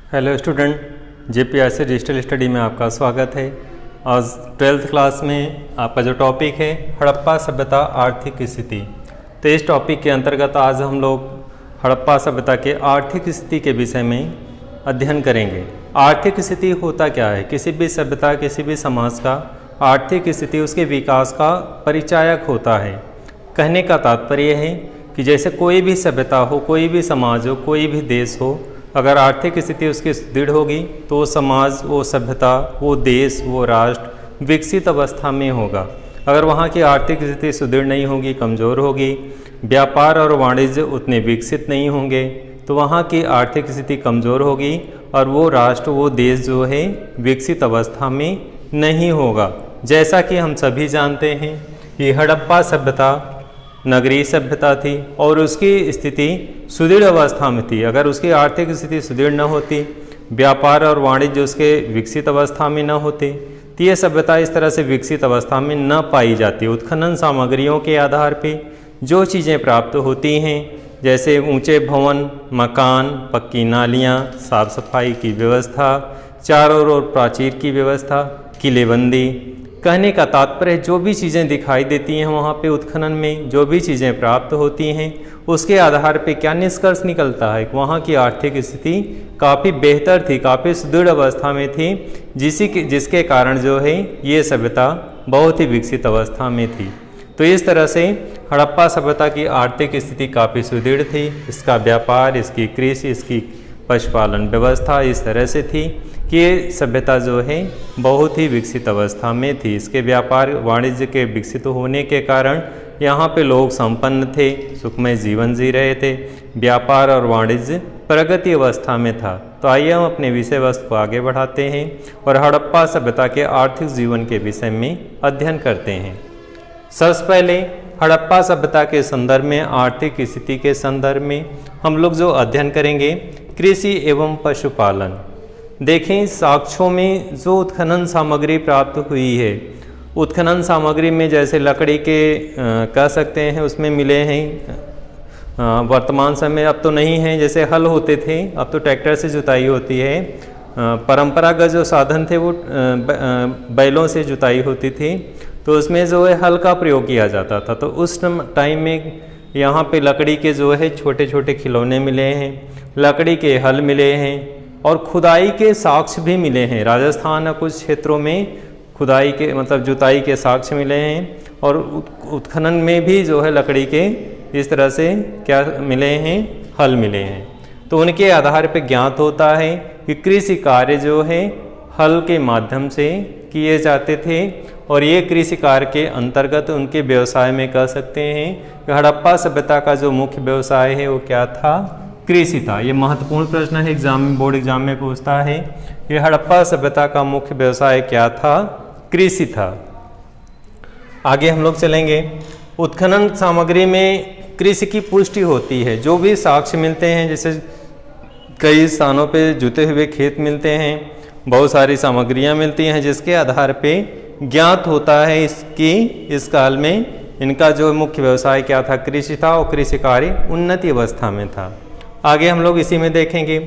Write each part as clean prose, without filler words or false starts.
Hello student, जेपीआरसी digital study में आपका स्वागत है। आज 12th क्लास में आपका जो टॉपिक है हड़प्पा सभ्यता आर्थिक स्थिति। तो इस टॉपिक के अंतर्गत आज हम लोग हड़प्पा सभ्यता के आर्थिक स्थिति के विषय में अध्ययन करेंगे। आर्थिक स्थिति होता क्या है? किसी भी सभ्यता, किसी भी समाज का आर्थिक स्थिति उसके विकास का परिचायक होता है। कहने का तात्पर्य है कि जैसे कोई भी सभ्यता हो, कोई भी समाज हो, कोई भी देश हो, अगर आर्थिक स्थिति उसकी सुदृढ़ होगी तो वो समाज, वो सभ्यता, वो देश, वो राष्ट्र विकसित अवस्था में होगा। अगर वहाँ की आर्थिक स्थिति सुदृढ़ नहीं होगी, कमज़ोर होगी, व्यापार और वाणिज्य उतने विकसित नहीं होंगे, तो वहाँ की आर्थिक स्थिति कमज़ोर होगी और वो राष्ट्र, वो देश जो है विकसित अवस्था में नहीं होगा। जैसा कि हम सभी जानते हैं कि हड़प्पा सभ्यता नगरीय सभ्यता थी और उसकी स्थिति सुदृढ़ अवस्था में थी। अगर उसकी आर्थिक स्थिति सुदृढ़ न होती, व्यापार और वाणिज्य उसके विकसित अवस्था में न होते, तो ये सभ्यता इस तरह से विकसित अवस्था में न पाई जाती। उत्खनन सामग्रियों के आधार पे जो चीज़ें प्राप्त होती हैं, जैसे ऊंचे भवन, मकान, पक्की नालियाँ, साफ सफाई की व्यवस्था, चारों ओर प्राचीर की व्यवस्था, किलेबंदी। कहने का तात्पर्य जो भी चीज़ें दिखाई देती हैं वहाँ पे उत्खनन में जो भी चीज़ें प्राप्त होती हैं, उसके आधार पे क्या निष्कर्ष निकलता है कि वहाँ की आर्थिक स्थिति काफ़ी बेहतर थी, काफ़ी सुदृढ़ अवस्था में थी, जिसके कारण जो है ये सभ्यता बहुत ही विकसित अवस्था में थी। तो इस तरह से हड़प्पा सभ्यता की आर्थिक स्थिति काफ़ी सुदृढ़ थी। इसका व्यापार, इसकी कृषि, इसकी पशुपालन व्यवस्था इस तरह से थी कि ये सभ्यता जो है बहुत ही विकसित अवस्था में थी। इसके व्यापार वाणिज्य के विकसित होने के कारण यहाँ पे लोग संपन्न थे, सुखमय जीवन जी रहे थे, व्यापार और वाणिज्य प्रगति अवस्था में था। तो आइए हम अपने विषय वस्तु को आगे बढ़ाते हैं और हड़प्पा सभ्यता के आर्थिक जीवन के विषय में अध्ययन करते हैं। सबसे पहले हड़प्पा सभ्यता के संदर्भ में, आर्थिक स्थिति के संदर्भ में हम लोग जो अध्ययन करेंगे कृषि एवं पशुपालन। देखें, साक्ष्यों में जो उत्खनन सामग्री प्राप्त हुई है, उत्खनन सामग्री में जैसे लकड़ी के कह सकते हैं उसमें मिले हैं। वर्तमान समय अब तो नहीं है, जैसे हल होते थे, अब तो ट्रैक्टर से जुताई होती है। परंपरागत जो साधन थे वो बैलों से जुताई होती थी, तो उसमें जो है हल का प्रयोग किया जाता था। तो उस टाइम में यहाँ पे लकड़ी के जो है छोटे छोटे खिलौने मिले हैं, लकड़ी के हल मिले हैं और खुदाई के साक्ष्य भी मिले हैं। राजस्थान कुछ क्षेत्रों में खुदाई के मतलब जुताई के साक्ष्य मिले हैं और उत्खनन में भी जो है लकड़ी के इस तरह से क्या मिले हैं, हल मिले हैं। तो उनके आधार पर ज्ञात होता है कि कृषि कार्य जो है हल के माध्यम से किए जाते थे और ये कृषि कार्य के अंतर्गत उनके व्यवसाय में कह सकते हैं कि हड़प्पा सभ्यता का जो मुख्य व्यवसाय है वो क्या था? कृषि था। ये महत्वपूर्ण प्रश्न है, एग्जाम में, बोर्ड एग्जाम में पूछता है कि हड़प्पा सभ्यता का मुख्य व्यवसाय क्या था? कृषि था। आगे हम लोग चलेंगे। उत्खनन सामग्री में कृषि की पुष्टि होती है। जो भी साक्ष्य मिलते हैं, जैसे कई स्थानों पे जुते हुए खेत मिलते हैं, बहुत सारी सामग्रियां मिलती हैं, जिसके आधार पे ज्ञात होता है इसकी इस काल में इनका जो मुख्य व्यवसाय क्या था? कृषि था और कृषि कार्य उन्नति अवस्था में था। आगे हम लोग इसी में देखेंगे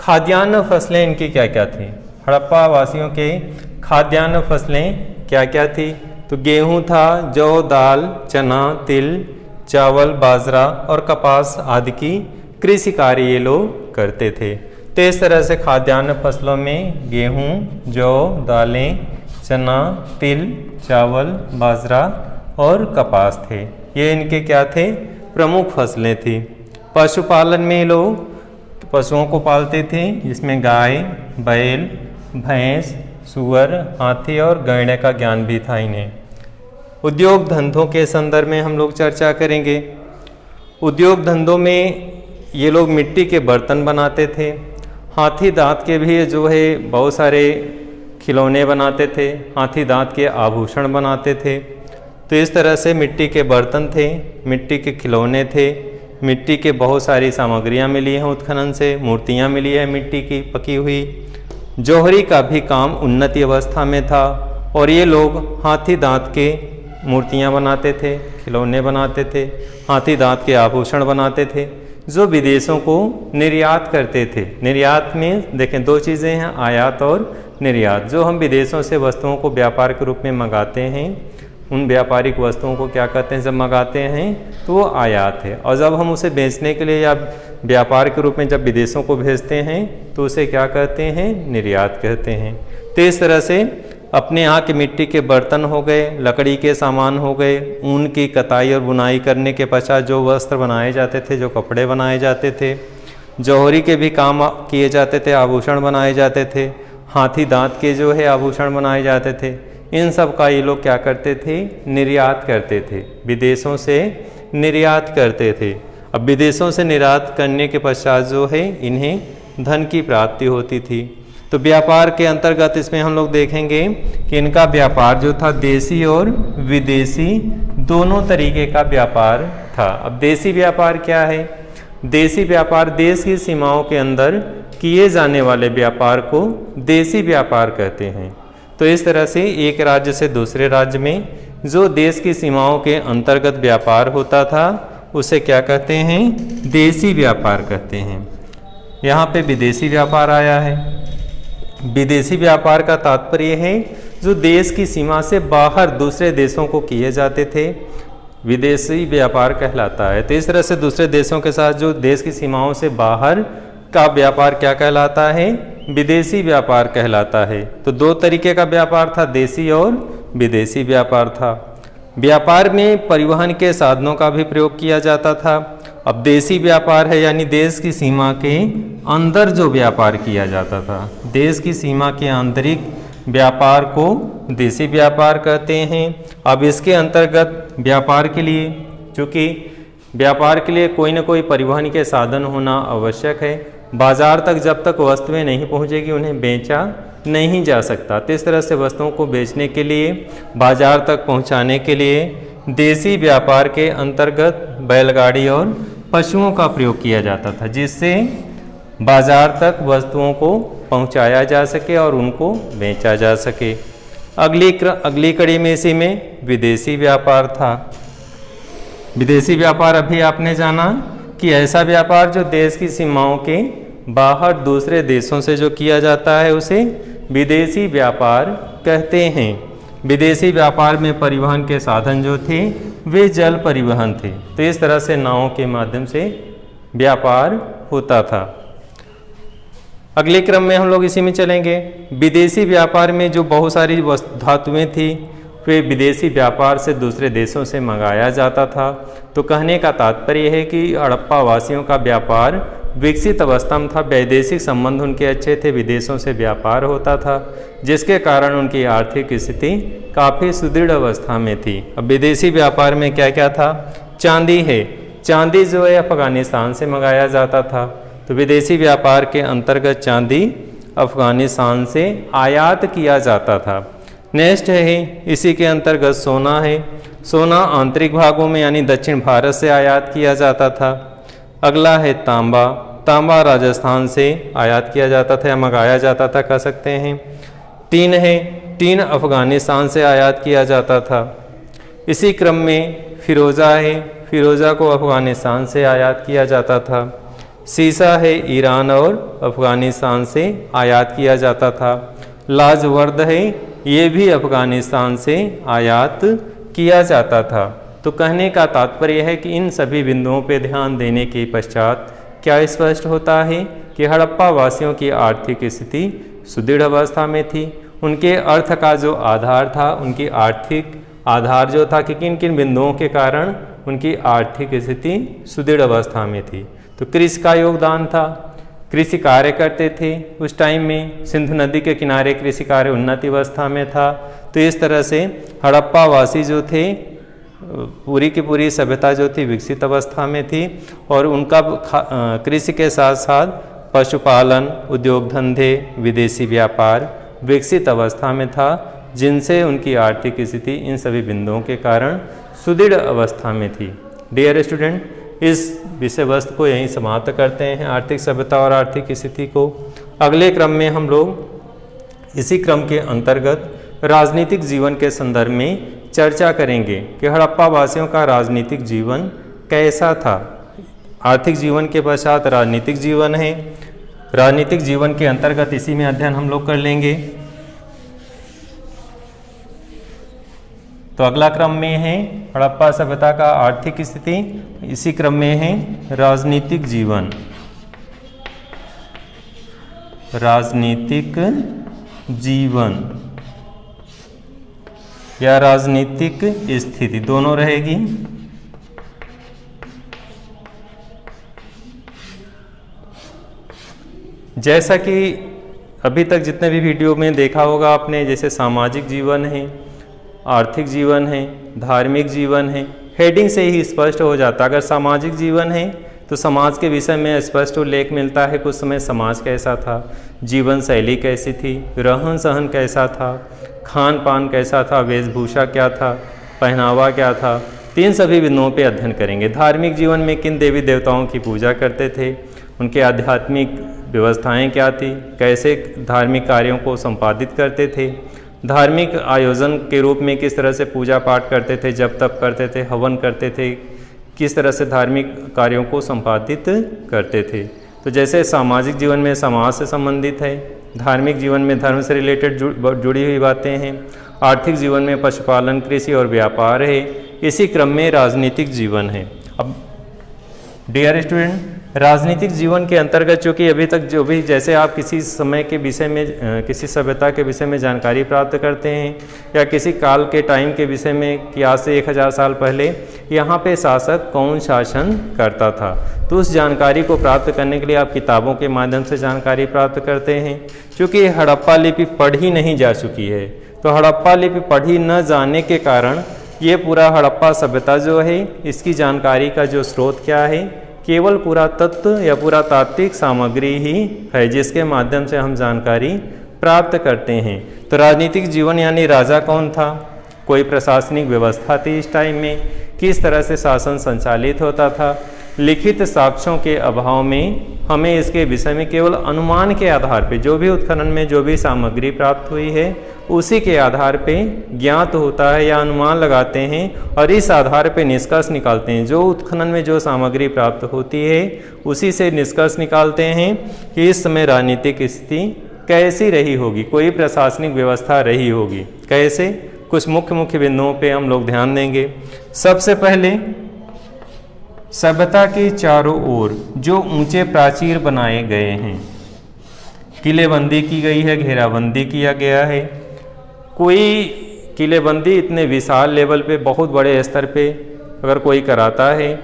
खाद्यान्न फसलें इनकी क्या क्या थी। हड़प्पा वासियों के खाद्यान्न फसलें क्या क्या थी? तो गेहूं था, जौ, दाल, चना, तिल, चावल, बाजरा और कपास आदि की कृषि कार्य ये लोग करते थे। तो इस तरह से खाद्यान्न फसलों में गेहूं, जौ, दालें, चना, तिल, चावल, बाजरा और कपास थे। ये इनके क्या थे? प्रमुख फसलें थी। पशुपालन में लोग पशुओं को पालते थे, जिसमें गाय, बैल, भैंस, सुअर, हाथी और गैंडे का ज्ञान भी था इन्हें। उद्योग धंधों के संदर्भ में हम लोग चर्चा करेंगे। उद्योग धंधों में ये लोग मिट्टी के बर्तन बनाते थे, हाथी दांत के भी जो है बहुत सारे खिलौने बनाते थे, हाथी दांत के आभूषण बनाते थे। तो इस तरह से मिट्टी के बर्तन थे, मिट्टी के खिलौने थे, मिट्टी के बहुत सारी सामग्रियां मिली हैं उत्खनन से, मूर्तियां मिली है मिट्टी की पकी हुई। जौहरी का भी काम उन्नति अवस्था में था और ये लोग हाथी दांत के मूर्तियां बनाते थे, खिलौने बनाते थे, हाथी दांत के आभूषण बनाते थे, जो विदेशों को निर्यात करते थे। निर्यात में देखें दो चीज़ें हैं, आयात और निर्यात। जो हम विदेशों से वस्तुओं को व्यापार के रूप में मंगाते हैं, उन व्यापारिक वस्तुओं को क्या कहते हैं, जब मंगाते हैं तो वो आयात है, और जब हम उसे बेचने के लिए या व्यापार के रूप में जब विदेशों को भेजते हैं तो उसे क्या कहते हैं, निर्यात कहते हैं। तो इस तरह से अपने यहाँ के मिट्टी के बर्तन हो गए, लकड़ी के सामान हो गए, ऊन की कताई और बुनाई करने के पश्चात जो वस्त्र बनाए जाते थे, जो कपड़े बनाए जाते थे, जौहरी के भी काम किए जाते थे, आभूषण बनाए जाते थे, हाथी दांत के जो है आभूषण बनाए जाते थे, इन सब का ये लोग क्या करते थे, निर्यात करते थे, विदेशों से निर्यात करते थे। अब विदेशों से निर्यात करने के पश्चात जो है इन्हें धन की प्राप्ति होती थी। तो व्यापार के अंतर्गत इसमें हम लोग देखेंगे कि इनका व्यापार जो था देशी और विदेशी दोनों तरीके का व्यापार था। अब देशी व्यापार क्या है, देशी व्यापार देश की सीमाओं के अंदर किए जाने वाले व्यापार को देशी व्यापार कहते हैं। तो इस तरह से एक राज्य से दूसरे राज्य में जो देश की सीमाओं के अंतर्गत व्यापार होता था उसे क्या कहते हैं, देशी व्यापार कहते हैं। यहाँ पे विदेशी व्यापार आया है। विदेशी व्यापार का तात्पर्य है जो देश की सीमा से बाहर दूसरे देशों को किए जाते थे, विदेशी व्यापार कहलाता है। तो इस तरह से दूसरे देशों के साथ जो देश की सीमाओं से बाहर का व्यापार क्या कहलाता है, विदेशी व्यापार कहलाता है। तो दो तरीके का व्यापार था, देशी और विदेशी व्यापार था। व्यापार में परिवहन के साधनों का भी प्रयोग किया जाता था। अब देशी व्यापार है यानी देश की सीमा के अंदर जो व्यापार किया जाता था, देश की सीमा के आंतरिक व्यापार को देशी व्यापार कहते हैं। अब इसके अंतर्गत व्यापार के लिए, चूँकि व्यापार के लिए कोई ना कोई परिवहन के साधन होना आवश्यक है, बाजार तक जब तक वस्तुएं नहीं पहुंचेगी उन्हें बेचा नहीं जा सकता। तो इस तरह से वस्तुओं को बेचने के लिए, बाजार तक पहुंचाने के लिए देशी व्यापार के अंतर्गत बैलगाड़ी और पशुओं का प्रयोग किया जाता था, जिससे बाजार तक वस्तुओं को पहुंचाया जा सके और उनको बेचा जा सके। अगली कड़ी में इसी में विदेशी व्यापार था। विदेशी व्यापार अभी आपने जाना कि ऐसा व्यापार जो देश की सीमाओं के बाहर दूसरे देशों से जो किया जाता है उसे विदेशी व्यापार कहते हैं। विदेशी व्यापार में परिवहन के साधन जो थे वे जल परिवहन थे। तो इस तरह से नावों के माध्यम से व्यापार होता था। अगले क्रम में हम लोग इसी में चलेंगे। विदेशी व्यापार में जो बहुत सारी धातुएं थी वे विदेशी व्यापार से दूसरे देशों से मंगाया जाता था। तो कहने का तात्पर्य है कि हड़प्पा वासियों का व्यापार विकसित अवस्था में था, वैदेशिक संबंध उनके अच्छे थे, विदेशों से व्यापार होता था, जिसके कारण उनकी आर्थिक स्थिति काफ़ी सुदृढ़ अवस्था में थी। अब विदेशी व्यापार में क्या क्या था, चांदी है, चांदी जो है अफगानिस्तान से मंगाया जाता था। तो विदेशी व्यापार के अंतर्गत चांदी अफगानिस्तान से आयात किया जाता था। नेक्स्ट है इसी के अंतर्गत सोना है। सोना आंतरिक भागों में यानी दक्षिण भारत से आयात किया जाता था। अगला है तांबा। तांबा राजस्थान से आयात किया जाता था या मंगाया जाता था कह सकते हैं। टीन है, टीन अफगानिस्तान से आयात किया जाता था। इसी क्रम में फिरोज़ा है, फिरोज़ा को अफगानिस्तान से आयात किया जाता था। सीसा है, ईरान और अफगानिस्तान से आयात किया जाता था। लाजवर्द है, ये भी अफगानिस्तान से आयात किया जाता था। तो कहने का तात्पर्य है कि इन सभी बिंदुओं पर ध्यान देने के पश्चात क्या स्पष्ट होता है कि हड़प्पा वासियों की आर्थिक स्थिति सुदृढ़ अवस्था में थी। उनके अर्थ का जो आधार था, उनकी आर्थिक आधार जो था कि किन किन बिंदुओं के कारण उनकी आर्थिक स्थिति सुदृढ़ अवस्था में थी। तो कृषि का योगदान था, कृषि कार्य करते थे। उस टाइम में सिंधु नदी के किनारे कृषि कार्य उन्नत अवस्था में था। तो इस तरह से हड़प्पा वासी जो थे पूरी की पूरी सभ्यता जो थी विकसित अवस्था में थी और उनका कृषि के साथ साथ पशुपालन, उद्योग धंधे, विदेशी व्यापार विकसित अवस्था में था, जिनसे उनकी आर्थिक स्थिति इन सभी बिंदुओं के कारण सुदृढ़ अवस्था में थी। डियर स्टूडेंट, इस विषय वस्तु को यहीं समाप्त करते हैं, आर्थिक सभ्यता और आर्थिक स्थिति को। अगले क्रम में हम लोग इसी क्रम के अंतर्गत राजनीतिक जीवन के संदर्भ में चर्चा करेंगे कि हड़प्पा वासियों का राजनीतिक जीवन कैसा था। आर्थिक जीवन के पश्चात राजनीतिक जीवन है। राजनीतिक जीवन के अंतर्गत इसी में अध्ययन हम लोग कर लेंगे। तो अगला क्रम में है हड़प्पा सभ्यता का आर्थिक स्थिति, इसी क्रम में है राजनीतिक जीवन, राजनीतिक जीवन या राजनीतिक स्थिति दोनों रहेगी। जैसा कि अभी तक जितने भी वीडियो में देखा होगा आपने, जैसे सामाजिक जीवन है, आर्थिक जीवन है, धार्मिक जीवन है, हेडिंग से ही स्पष्ट हो जाता। अगर सामाजिक जीवन है तो समाज के विषय में स्पष्ट उल्लेख मिलता है। कुछ समय समाज कैसा था, जीवन शैली कैसी थी, रहन सहन कैसा था, खान पान कैसा था, वेशभूषा क्या था, पहनावा क्या था, तीन सभी बिंदुओं पे अध्ययन करेंगे। धार्मिक जीवन में किन देवी देवताओं की पूजा करते थे, उनके आध्यात्मिक व्यवस्थाएं क्या थी, कैसे धार्मिक कार्यों को संपादित करते थे, धार्मिक आयोजन के रूप में किस तरह से पूजा पाठ करते थे, जप तप करते थे, हवन करते थे, किस तरह से धार्मिक कार्यों को संपादित करते थे। तो जैसे सामाजिक जीवन में समाज से संबंधित है, धार्मिक जीवन में धर्म से रिलेटेड जुड़ी हुई बातें हैं, आर्थिक जीवन में पशुपालन, कृषि और व्यापार है, इसी क्रम में राजनीतिक जीवन है। अब डियर स्टूडेंट, राजनीतिक जीवन के अंतर्गत चूँकि अभी तक जो भी जैसे आप किसी समय के विषय में, किसी सभ्यता के विषय में जानकारी प्राप्त करते हैं या किसी काल के टाइम के विषय में कि आज से 1000 साल पहले यहाँ पे शासक कौन शासन करता था, तो उस जानकारी को प्राप्त करने के लिए आप किताबों के माध्यम से जानकारी प्राप्त करते हैं। चूँकि हड़प्पा लिपि पढ़ी नहीं जा चुकी है, तो हड़प्पा लिपि पढ़ी न जाने के कारण ये पूरा हड़प्पा सभ्यता जो है, इसकी जानकारी का जो स्रोत क्या है, केवल पुरातत्व या पुरातात्विक सामग्री ही है, जिसके माध्यम से हम जानकारी प्राप्त करते हैं। तो राजनीतिक जीवन यानी राजा कौन था, कोई प्रशासनिक व्यवस्था थी इस टाइम में, किस तरह से शासन संचालित होता था, लिखित साक्ष्यों के अभाव में हमें इसके विषय में केवल अनुमान के आधार पे, जो भी उत्खनन में जो भी सामग्री प्राप्त हुई है उसी के आधार पे ज्ञात होता है या अनुमान लगाते हैं और इस आधार पे निष्कर्ष निकालते हैं। जो उत्खनन में जो सामग्री प्राप्त होती है उसी से निष्कर्ष निकालते हैं कि इस समय राजनीतिक स्थिति कैसी रही होगी, कोई प्रशासनिक व्यवस्था रही होगी कैसे। कुछ मुख्य बिंदुओं पे हम लोग ध्यान देंगे। सबसे पहले सभ्यता के चारों ओर जो ऊंचे प्राचीर बनाए गए हैं, किलेबंदी की गई है, घेराबंदी किया गया है। कोई किलेबंदी इतने विशाल लेवल पे, बहुत बड़े स्तर पे अगर कोई कराता है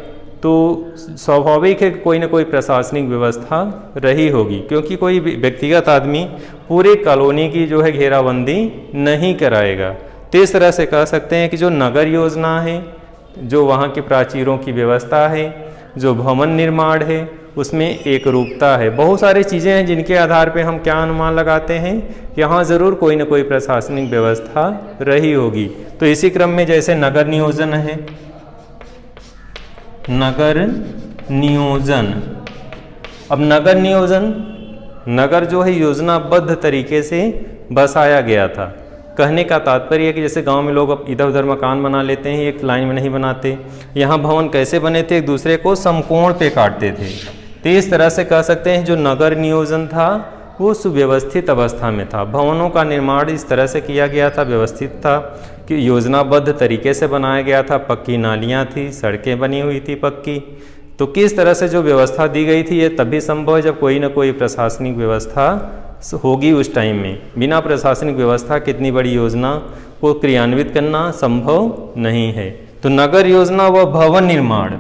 तो स्वाभाविक है कि कोई ना कोई प्रशासनिक व्यवस्था रही होगी, क्योंकि कोई व्यक्तिगत आदमी पूरी कॉलोनी की जो है घेराबंदी नहीं कराएगा। तो इस तरह से कह सकते हैं कि जो नगर योजना है, जो वहाँ के प्राचीरों की व्यवस्था है, जो भवन निर्माण है, उसमें एक रूपता है। बहुत सारी चीज़ें हैं जिनके आधार पे हम क्या अनुमान लगाते हैं, यहाँ ज़रूर कोई ना कोई प्रशासनिक व्यवस्था रही होगी। तो इसी क्रम में जैसे नगर नियोजन है, नगर नियोजन। अब नगर नियोजन, नगर जो है योजनाबद्ध तरीके से बसाया गया था। कहने का तात्पर्य है कि जैसे गांव में लोग अब इधर उधर मकान बना लेते हैं, एक लाइन में नहीं बनाते। यहाँ भवन कैसे बने थे, एक दूसरे को समकोण पे काटते थे। तो इस तरह से कह सकते हैं जो नगर नियोजन था वो सुव्यवस्थित अवस्था में था। भवनों का निर्माण इस तरह से किया गया था, व्यवस्थित था कि योजनाबद्ध तरीके से बनाया गया था। पक्की नालियाँ थी, सड़कें बनी हुई थी पक्की। तो किस तरह से जो व्यवस्था दी गई थी ये तभी संभव है जब कोई ना कोई प्रशासनिक व्यवस्था होगी उस टाइम में। बिना प्रशासनिक व्यवस्था कितनी बड़ी योजना को क्रियान्वित करना संभव नहीं है। तो नगर योजना व भवन निर्माण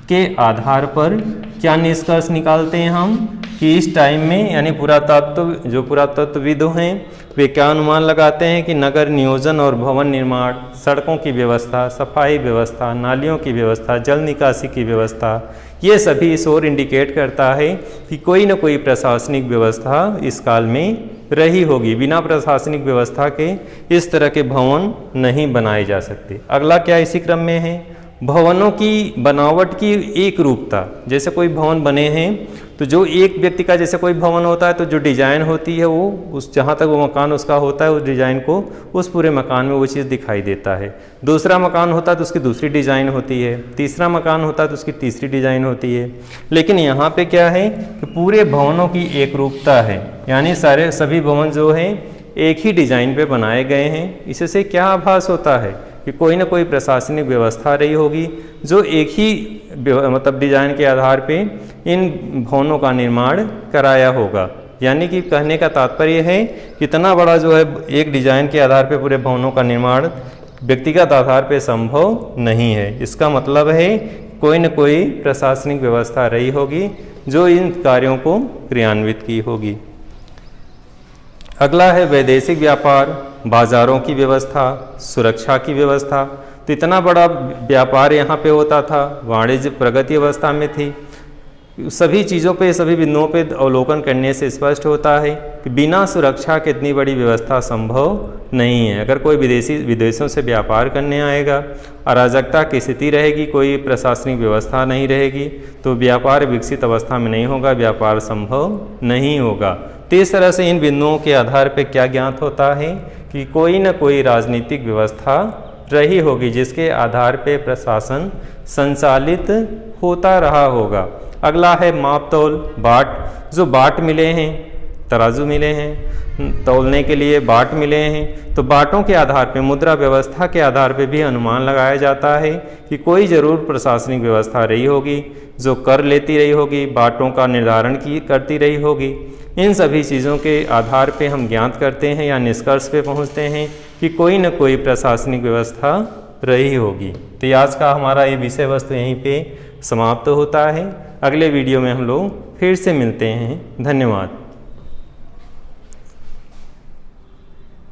के आधार पर क्या निष्कर्ष निकालते हैं हम कि इस टाइम में, यानी पुरातत्वविद हैं वे क्या अनुमान लगाते हैं कि नगर नियोजन और भवन निर्माण, सड़कों की व्यवस्था, सफाई व्यवस्था, नालियों की व्यवस्था, जल निकासी की व्यवस्था, ये सभी इस ओर इंडिकेट करता है कि कोई न कोई प्रशासनिक व्यवस्था इस काल में रही होगी। बिना प्रशासनिक व्यवस्था के इस तरह के भवन नहीं बनाए जा सकते। अगला क्या इसी क्रम में है, भवनों की बनावट की एक रूपता, जैसे कोई भवन बने हैं तो जो एक व्यक्ति का जैसे कोई भवन होता है तो जो डिजाइन होती है वो उस जहाँ तक वो मकान उसका होता है उस डिजाइन को उस पूरे मकान में वो चीज़ दिखाई देता है। दूसरा मकान होता है तो उसकी दूसरी डिजाइन होती है, तीसरा मकान होता है तो उसकी तीसरी डिजाइन होती है। लेकिन यहाँ पे क्या है कि पूरे भवनों की एक रूपता है, यानी सभी भवन जो हैं एक ही डिजाइन पे बनाए गए हैं। इससे क्या आभास होता है कि कोई ना कोई प्रशासनिक व्यवस्था रही होगी जो एक ही मतलब डिजाइन के आधार पे इन भवनों का निर्माण कराया होगा। यानी कि कहने का तात्पर्य है कि इतना बड़ा जो है एक डिजाइन के आधार पे पूरे भवनों का निर्माण व्यक्तिगत आधार पे संभव नहीं है। इसका मतलब है कोई न कोई प्रशासनिक व्यवस्था रही होगी जो इन कार्यों को क्रियान्वित की होगी। अगला है वैदेशिक व्यापार, बाजारों की व्यवस्था, सुरक्षा की व्यवस्था। तो इतना बड़ा व्यापार यहाँ पे होता था, वाणिज्य प्रगति अवस्था में थी। सभी चीज़ों पे सभी बिंदुओं पे अवलोकन करने से स्पष्ट होता है कि बिना सुरक्षा के इतनी बड़ी व्यवस्था संभव नहीं है। अगर कोई विदेशों से व्यापार करने आएगा, अराजकता की स्थिति रहेगी, कोई प्रशासनिक व्यवस्था नहीं रहेगी तो व्यापार विकसित अवस्था में नहीं होगा, व्यापार संभव नहीं होगा। तो इस तरह से इन बिंदुओं के आधार पर क्या ज्ञात होता है कि कोई न कोई राजनीतिक व्यवस्था रही होगी जिसके आधार पे प्रशासन संचालित होता रहा होगा। अगला है माप तौल, बाट। जो बाट मिले हैं, तराजू मिले हैं, तौलने के लिए बाट मिले हैं, तो बाटों के आधार पे मुद्रा व्यवस्था के आधार पे भी अनुमान लगाया जाता है कि कोई ज़रूर प्रशासनिक व्यवस्था रही होगी जो कर लेती रही होगी, बाटों का निर्धारण करती रही होगी। इन सभी चीज़ों के आधार पे हम ज्ञात करते हैं या निष्कर्ष पे पहुंचते हैं कि कोई न कोई प्रशासनिक व्यवस्था रही होगी। तो आज का हमारा ये विषय वस्तु यहीं पे समाप्त होता है। अगले वीडियो में हम लोग फिर से मिलते हैं। धन्यवाद।